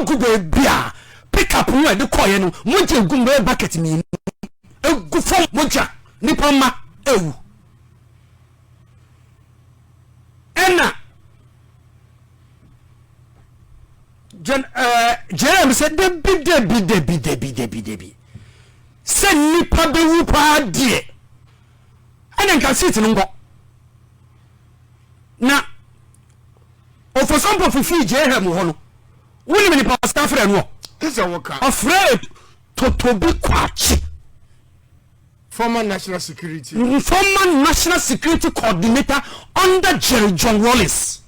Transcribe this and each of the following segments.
egu bebia pick up no e de koye no moja egu me bucket mi egu fom moja nipa ma ewu ena Jeremy said debi send nipa be wu pa die ena nka sit no ngo na for some people fi Jeremy ho no woni me nipa staff re no afraid to be kwachi former national security coordinator under Jerry John Wallace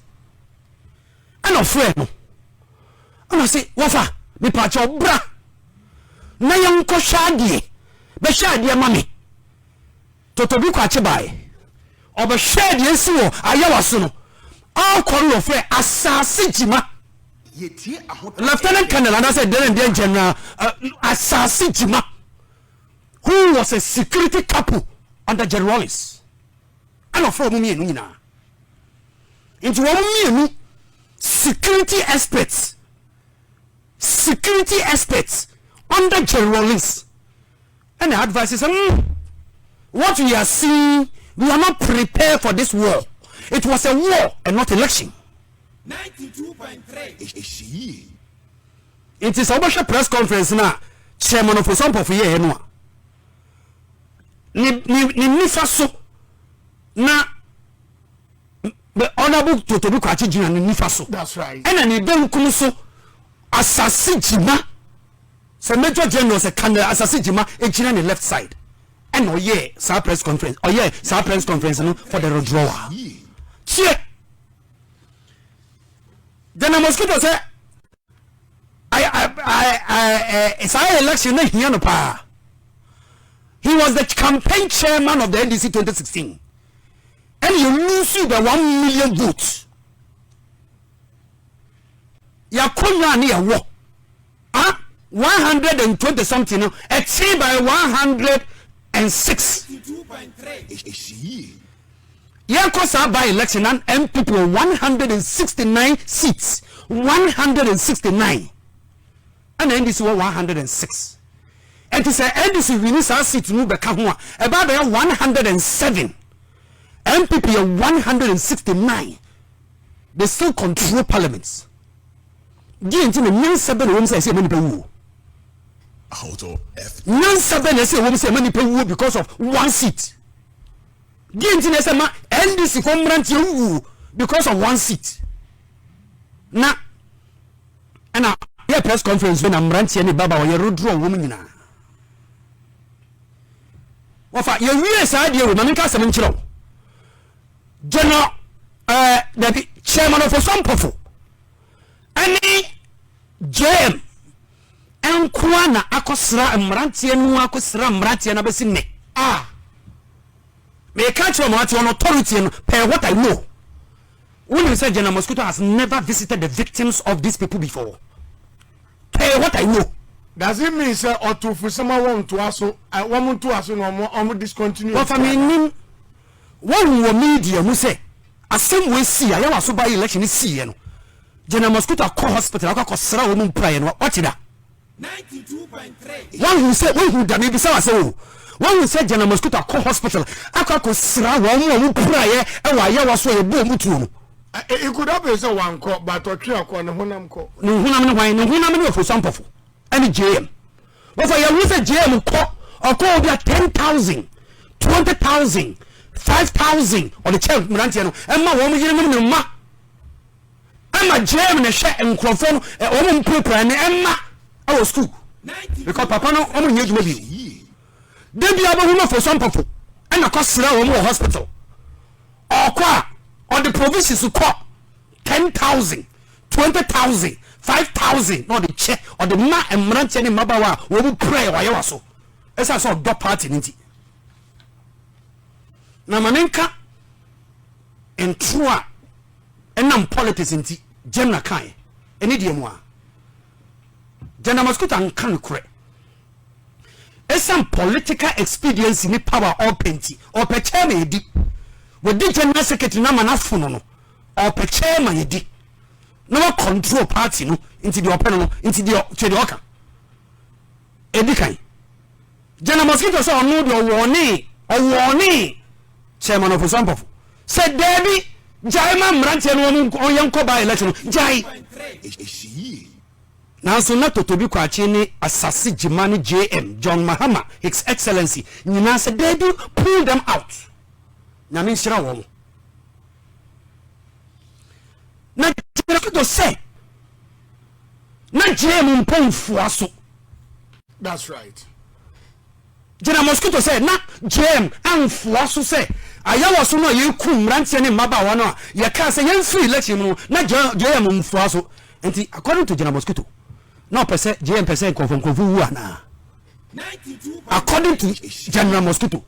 and afraid no I say wafa me pacho bra na yanko shadie be shadie mami to be kwachi bai obe shadie si wo Ayawaso no all call of asasi jima Lieutenant Colonel and I said then General asasi jima who was a security couple under Jerry Wallace and of me no into one security experts under Jerry Wallace and the advice is what we are seeing, we are not prepared for this war. It was a war and not election. 92.3 it is a press conference now chairman of some of here no ni nifa so na the honorable to be kwachi jina ni nifa so that's right and ni dem kum so asasi jima so major general say can asasi jima e jina ni left side and oh yeah sa press conference no for the withdrawal che then mosquito say it's our election here no pa. He was the campaign chairman of the NDC 2016 and you lose the 1 million votes. Ya kunya ni ya wo 120 something no achieved by 106 ya kosa by election and MPP 169 seats 169 and NDC 106 and it's a NDC wins our seat no be ka ho about 107 MPP 169 they still control parliaments di enti no nyan seven wo say many people auto f nyan seven say wo say many people because of one seat di enti no say ma NDC comrant you because of one seat na and a press conference when I'm ranting any baba or your draw woman na wafa ye wie sa de we manika sem nchiro general the chairman of some pofo any jam enkwa na akosra mrantie nu akosra mrantie na besi ne me catch from what on authority no pay what I know when you say General Mosquito has never visited the victims of these people before. Pay what I know. Does it mean say or to for someone want to aso no discontinue? What I mean one wo media mu say asem we see Ayawaso by election is see no. General Mosquito call hospital akosra wo mu prayer no what da 92.3 one who da me be say one who said General Mosquito call hospital akosra wo mu prayer e wa Ayawaso e bo mu tuo no. It could have been so one cop, but or 3 o'clock, no Hunam call. No Hunam for some of any JM. But for your reason, JM call or call be 10,000, 20,000, 5,000 or the child Mirantiano, and my woman, ma. I'm a JM and a share and clophone, a woman paper and Emma. I was school because Papa no only huge maybe. Then be a woman for some people and a cost slow more hospital or qua. Or the provinces who call 10,000, 20,000, 5,000, not the check, or the ma and Mrantian and Mabawa will pray or Ayawaso. As I saw dot party in it. Namanenka and Trua and non politics in tea, General Kai, and Idiomwa. General Mosquito and Kanukre. As some political expedience in the power or penty or pechame. We did general secretary na manafuno no or pe chairman yedi no control party no into the open no into the oka edikan General Mosquito so no the warning chairman of Osampo said Debbie Jaima Mranche no onyanko by election jai now so not to be kwachini assassi Jimani JM John Mahama His Excellency nyina said Debbie pull them out na min shira wo na Mosquito say na JM mpomfu aso. That's right. General Mosquito say na JM amfu aso say Ayawaso no ye kum rantie ne maba no ye ka say yen free election no na JM mfu aso enti according to General Mosquito no pese JM pese konfonkonfu wu ana according to General Mosquito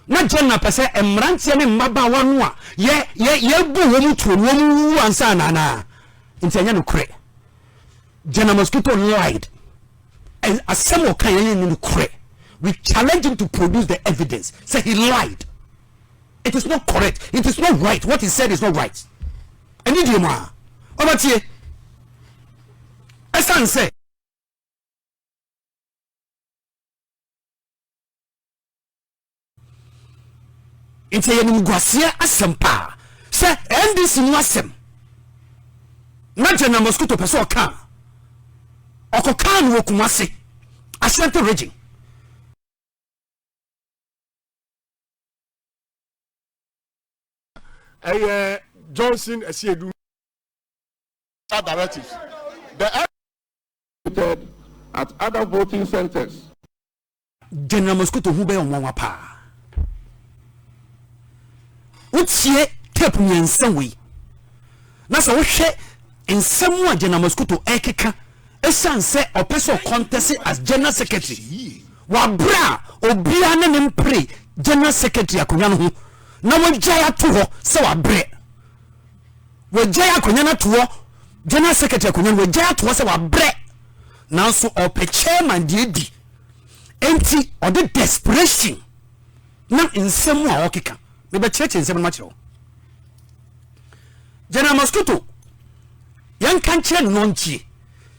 na General pese emrantie ne maba no a ye bu wo mu tuo wo mu ansa na enti anya no kre General Mosquito lied and asemo kan yen no kre. We challenge him to produce the evidence. Say he lied. It is not correct. It is not right. What he said is not right. And you ma. Over here. Esan say. It's a yenugwasia asempa. Say NDC no asem. Na General Mosquito person kan. Okokan wo kumase. Asante region. Johnson Esiedu directives. The at other voting centers. General Mosquito who be on one pa. Utie tape me in some way. Na so hwe ensem a General Mosquito ekeka esan se opeso contest as general secretary. Wa bra obia ne mpre general secretary akonya no ho. Na wajaya to ho se wa bre wajaya akonya na to ho general secretary akonya wajaya to ho se wa bre now so ope chairman di enti or the desperation na nsemu a okeka me be church nsemu ma kire General Mosquito yan kan kire no nchi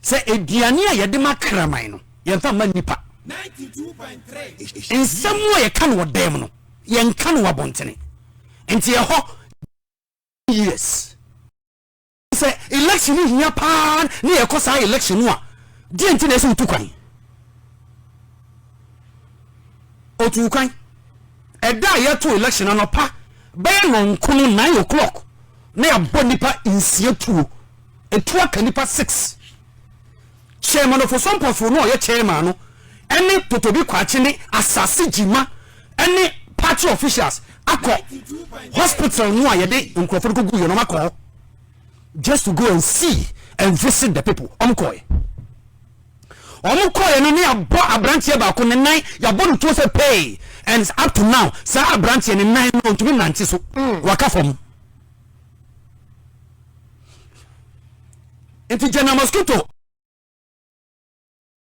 se eduane a yede makraman no yan fa ma nipa 92.3 nsemu ye kan wo dem no yan kan wo bontene enti ye ho yes say election ni hia pan ni ye ko sa election no a di enti na so tukwan otukwan eda ye to election no pa be no nkunu 9 o'clock na ya bonipa insie tuo etu aka nipa 6 chairman of some for no ye chairman no ene totobi kwachi ni asase jima ene party officials akọ hospital no ayede nkrofo ko gu yo no makọ just to go and see and visit the people omkoye no ni abo abrantie ba ko ne nan ya bo no to say pay and up to now say abrantie ne nan no to be nanti so waka from enti General Mosquito